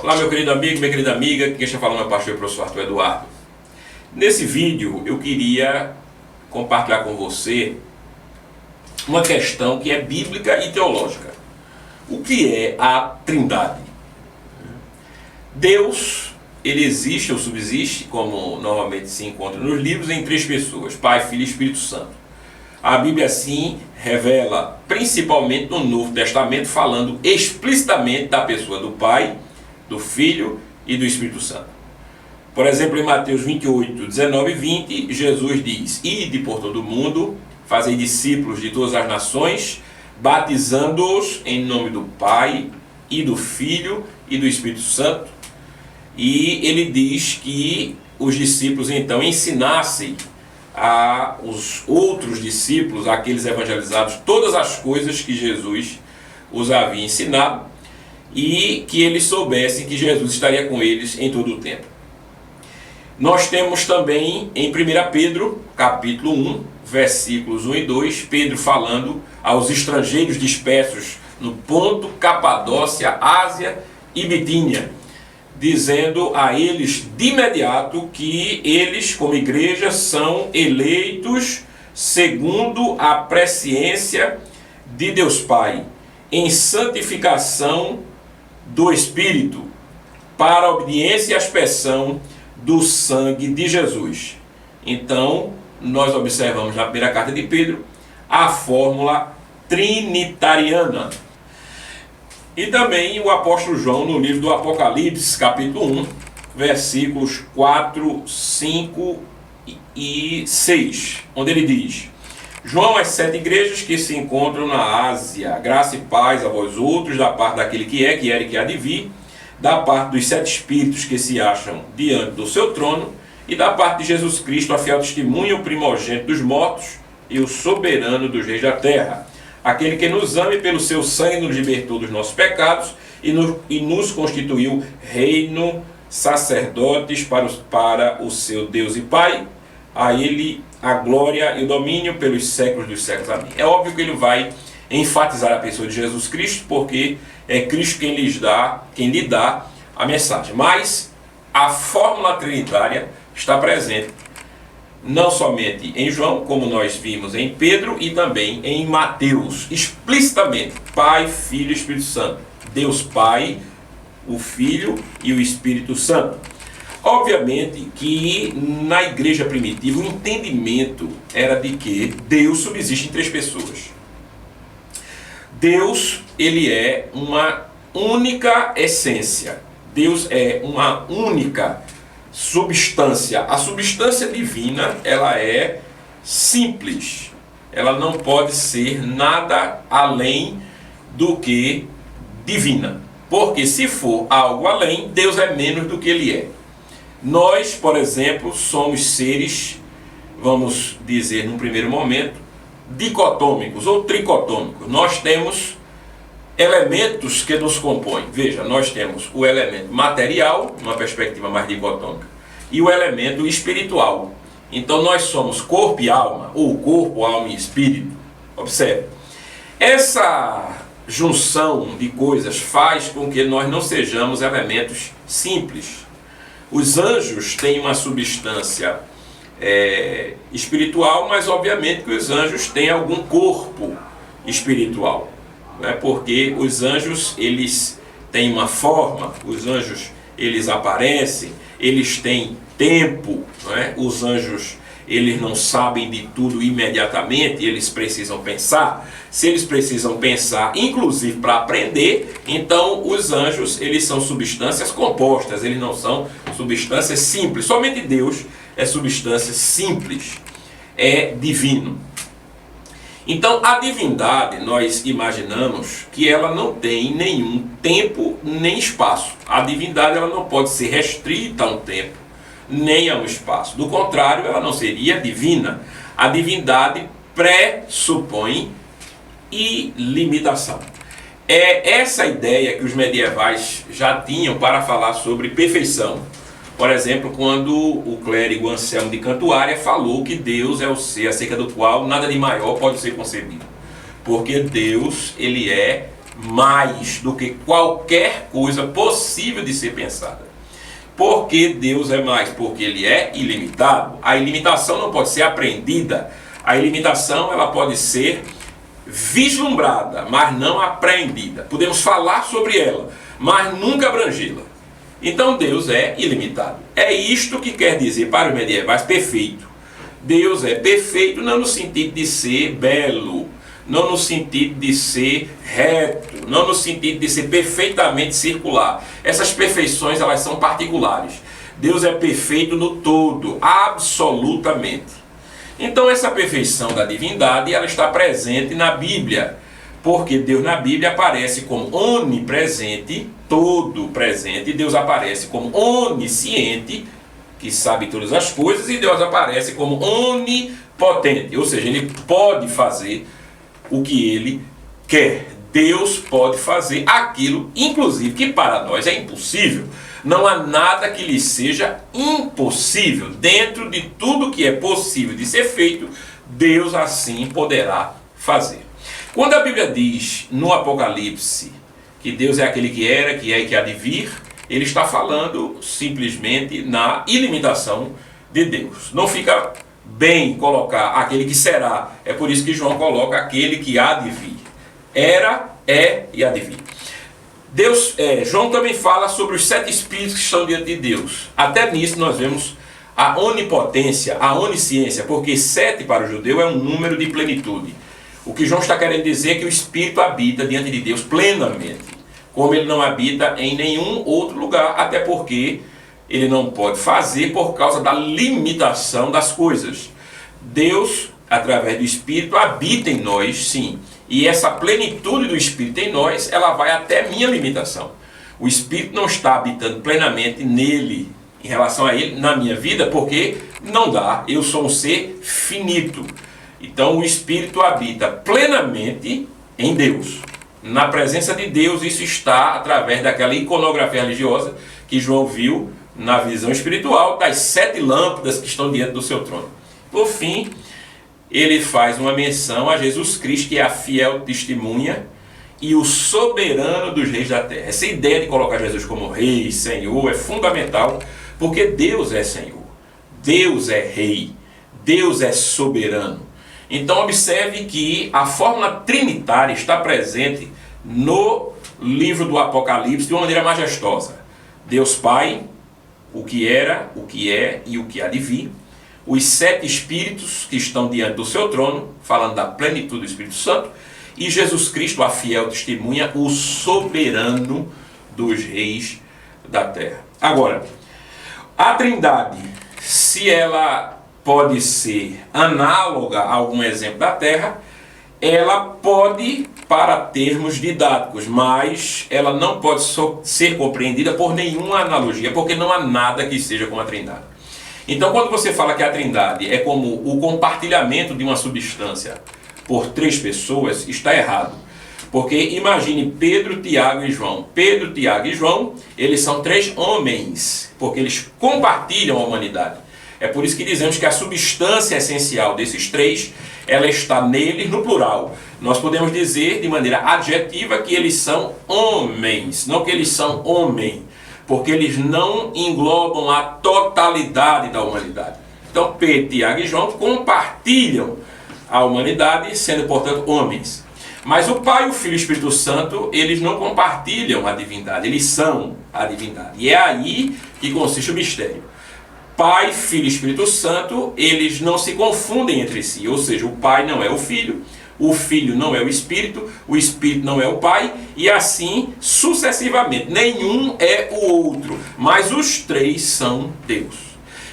Olá, meu querido amigo, minha querida amiga, quem está falando é o pastor e professor Arthur Eduardo. Nesse vídeo eu queria compartilhar com você uma questão que é bíblica e teológica. O que é a Trindade? Deus, ele existe ou subsiste, como normalmente se encontra nos livros, em três pessoas: Pai, Filho e Espírito Santo. A Bíblia assim revela, principalmente no Novo Testamento, falando explicitamente da pessoa do Pai, do Filho e do Espírito Santo. Por exemplo, em Mateus 28, 19 e 20, Jesus diz: Ide por todo o mundo, fazei discípulos de todas as nações, batizando-os em nome do Pai e do Filho e do Espírito Santo. E ele diz que os discípulos então ensinassem aos outros discípulos, aqueles evangelizados, todas as coisas que Jesus os havia ensinado, e que eles soubessem que Jesus estaria com eles em todo o tempo. Nós temos também em 1 Pedro, capítulo 1, versículos 1 e 2, Pedro falando aos estrangeiros dispersos no Ponto, Capadócia, Ásia e Bitínia, dizendo a eles de imediato que eles, como igreja, são eleitos segundo a presciência de Deus Pai, em santificação do Espírito, para a obediência e aspersão do sangue de Jesus. Então, nós observamos na primeira carta de Pedro a fórmula trinitariana. E também o apóstolo João, no livro do Apocalipse, capítulo 1, versículos 4, 5 e 6, onde ele diz: João, as 7 igrejas que se encontram na Ásia, graça e paz a vós outros, da parte daquele que é, que era e que há de vir, da parte dos 7 espíritos que se acham diante do seu trono, e da parte de Jesus Cristo, a fiel testemunha, o primogênito dos mortos e o soberano dos reis da terra. Aquele que nos ama e pelo seu sangue nos libertou dos nossos pecados e nos constituiu reino, sacerdotes para o seu Deus e Pai. A ele a glória e o domínio pelos séculos dos séculos. Amém. É óbvio que ele vai enfatizar a pessoa de Jesus Cristo, porque é Cristo quem lhe dá a mensagem. Mas a fórmula trinitária está presente não somente em João, como nós vimos em Pedro, e também em Mateus, explicitamente: Pai, Filho e Espírito Santo. Deus Pai, o Filho e o Espírito Santo. Obviamente que na igreja primitiva o entendimento era de que Deus subsiste em 3 pessoas. Deus, ele é uma única essência. Deus é uma única substância. A substância divina, ela é simples. Ela não pode ser nada além do que divina. Porque se for algo além, Deus é menos do que ele é. Nós, por exemplo, somos seres, vamos dizer num primeiro momento, dicotômicos ou tricotômicos. Nós temos elementos que nos compõem. Veja, nós temos o elemento material, numa perspectiva mais dicotômica, e o elemento espiritual. Então nós somos corpo e alma, ou corpo, alma e espírito. Observe, essa junção de coisas faz com que nós não sejamos elementos simples. Os anjos têm uma substância espiritual, mas obviamente que os anjos têm algum corpo espiritual, não é? Porque os anjos, eles têm uma forma, os anjos, eles aparecem, eles têm tempo, não é? Os anjos, eles não sabem de tudo imediatamente, eles precisam pensar. Se eles precisam pensar, inclusive para aprender, então os anjos, eles são substâncias compostas, eles não são substâncias simples. Somente Deus é substância simples, é divino. Então a divindade, nós imaginamos que ela não tem nenhum tempo nem espaço. A divindade, ela não pode ser restrita a um tempo nem a um espaço. Do contrário, ela não seria divina. A divindade pressupõe ilimitação. É essa ideia que os medievais já tinham para falar sobre perfeição. Por exemplo, quando o clérigo Anselmo de Cantuária falou que Deus é o ser acerca do qual nada de maior pode ser concebido. Porque Deus, ele é mais do que qualquer coisa possível de ser pensada. Por que Deus é mais? Porque Ele é ilimitado. A ilimitação não pode ser apreendida. A ilimitação ela pode ser vislumbrada, mas não apreendida. Podemos falar sobre ela, mas nunca abrangê-la. Então Deus é ilimitado. É isto que quer dizer para os medievais perfeito. Deus é perfeito não no sentido de ser belo, não no sentido de ser reto, não no sentido de ser perfeitamente circular. Essas perfeições elas são particulares. Deus é perfeito no todo, absolutamente. Então essa perfeição da divindade ela está presente na Bíblia, porque Deus na Bíblia aparece como onipresente, todo presente, e Deus aparece como onisciente, que sabe todas as coisas, e Deus aparece como onipotente, ou seja, Ele pode fazer o que Ele quer. Deus pode fazer aquilo, inclusive, que para nós é impossível. Não há nada que lhe seja impossível. Dentro de tudo que é possível de ser feito, Deus assim poderá fazer. Quando a Bíblia diz no Apocalipse que Deus é aquele que era, que é e que há de vir, ele está falando simplesmente na ilimitação de Deus. Não fica bem colocar aquele que será. É por isso que João coloca aquele que há de vir. Era, é e há de vir. João também fala sobre os 7 espíritos que estão diante de Deus. Até nisso nós vemos a onipotência, a onisciência, porque 7 para o judeu é um número de plenitude. O que João está querendo dizer é que o Espírito habita diante de Deus plenamente, como ele não habita em nenhum outro lugar, até porque ele não pode fazer por causa da limitação das coisas. Deus, através do Espírito, habita em nós, sim. E essa plenitude do Espírito em nós, ela vai até minha limitação. O Espírito não está habitando plenamente nele, em relação a ele, na minha vida, porque não dá. Eu sou um ser finito. Então o Espírito habita plenamente em Deus. Na presença de Deus, isso está através daquela iconografia religiosa que João viu na visão espiritual das 7 lâmpadas que estão diante do seu trono. Por fim, ele faz uma menção a Jesus Cristo, que é a fiel testemunha e o soberano dos reis da terra. Essa ideia de colocar Jesus como rei, Senhor, é fundamental, porque Deus é Senhor, Deus é rei, Deus é soberano. Então observe que a fórmula trinitária está presente no livro do Apocalipse de uma maneira majestosa. Deus Pai, o que era, o que é e o que há de vir. Os 7 espíritos que estão diante do seu trono, falando da plenitude do Espírito Santo. E Jesus Cristo, a fiel testemunha, o soberano dos reis da terra. Agora, a Trindade, se ela pode ser análoga a algum exemplo da terra, ela pode para termos didáticos, mas ela não pode ser compreendida por nenhuma analogia, porque não há nada que seja como a Trindade. Então, quando você fala que a Trindade é como o compartilhamento de uma substância por 3 pessoas, está errado. Porque imagine Pedro, Tiago e João. Pedro, Tiago e João, eles são 3 homens, porque eles compartilham a humanidade. É por isso que dizemos que a substância essencial desses 3, ela está neles no plural. Nós podemos dizer de maneira adjetiva que eles são homens, não que eles são homem, porque eles não englobam a totalidade da humanidade. Então Pedro, Tiago e João compartilham a humanidade, sendo portanto homens. Mas o Pai, o Filho e o Espírito Santo, eles não compartilham a divindade, eles são a divindade. E é aí que consiste o mistério. Pai, Filho e Espírito Santo, eles não se confundem entre si, ou seja, o Pai não é o Filho não é o Espírito não é o Pai, e assim sucessivamente. Nenhum é o outro, mas os 3 são Deus.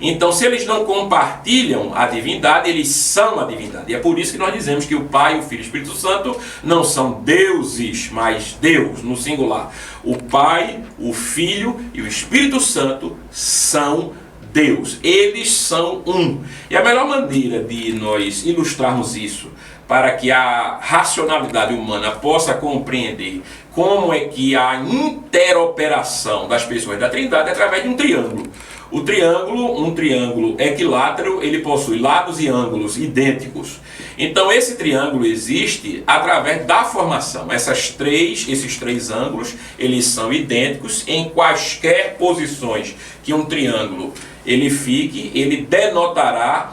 Então, se eles não compartilham a divindade, eles são a divindade. E é por isso que nós dizemos que o Pai, o Filho e o Espírito Santo não são deuses, mas Deus, no singular. O Pai, o Filho e o Espírito Santo são Deus. Eles são um. E a melhor maneira de nós ilustrarmos isso, para que a racionalidade humana possa compreender como é que a interoperação das pessoas da Trindade é através de um triângulo. Um triângulo equilátero, ele possui lados e ângulos idênticos. Então esse triângulo existe através da formação. Esses três ângulos, eles são idênticos em quaisquer posições que um triângulo ele fique, ele denotará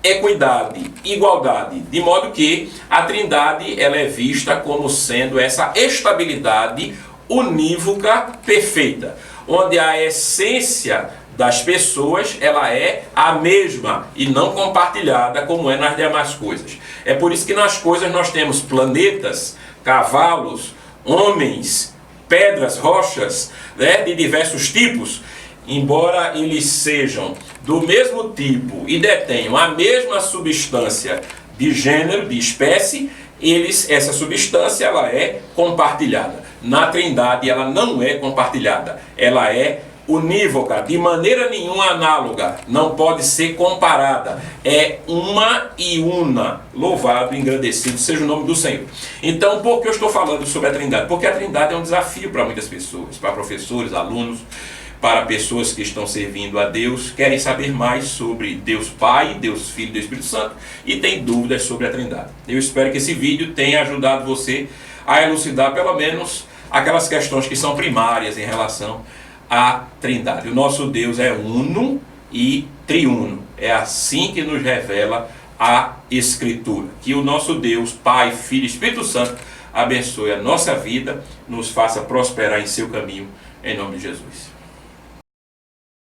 equidade, igualdade, de modo que a trindade ela é vista como sendo essa estabilidade unívoca perfeita, onde a essência das pessoas ela é a mesma e não compartilhada como é nas demais coisas. É por isso que nas coisas nós temos planetas, cavalos, homens, pedras, rochas, né, de diversos tipos. Embora eles sejam do mesmo tipo e detenham a mesma substância de gênero, de espécie, essa substância ela é compartilhada. Na trindade ela não é compartilhada, ela é unívoca, de maneira nenhuma análoga, não pode ser comparada, é uma e una. Louvado e engrandecido seja o nome do Senhor. Então, por que eu estou falando sobre a trindade? Porque a trindade é um desafio para muitas pessoas, para professores, alunos, para pessoas que estão servindo a Deus, querem saber mais sobre Deus Pai, Deus Filho e Deus Espírito Santo e têm dúvidas sobre a trindade. Eu espero que esse vídeo tenha ajudado você a elucidar pelo menos aquelas questões que são primárias em relação à trindade. O nosso Deus é uno e triuno. É assim que nos revela a Escritura. Que o nosso Deus, Pai, Filho e Espírito Santo abençoe a nossa vida, nos faça prosperar em seu caminho, em nome de Jesus.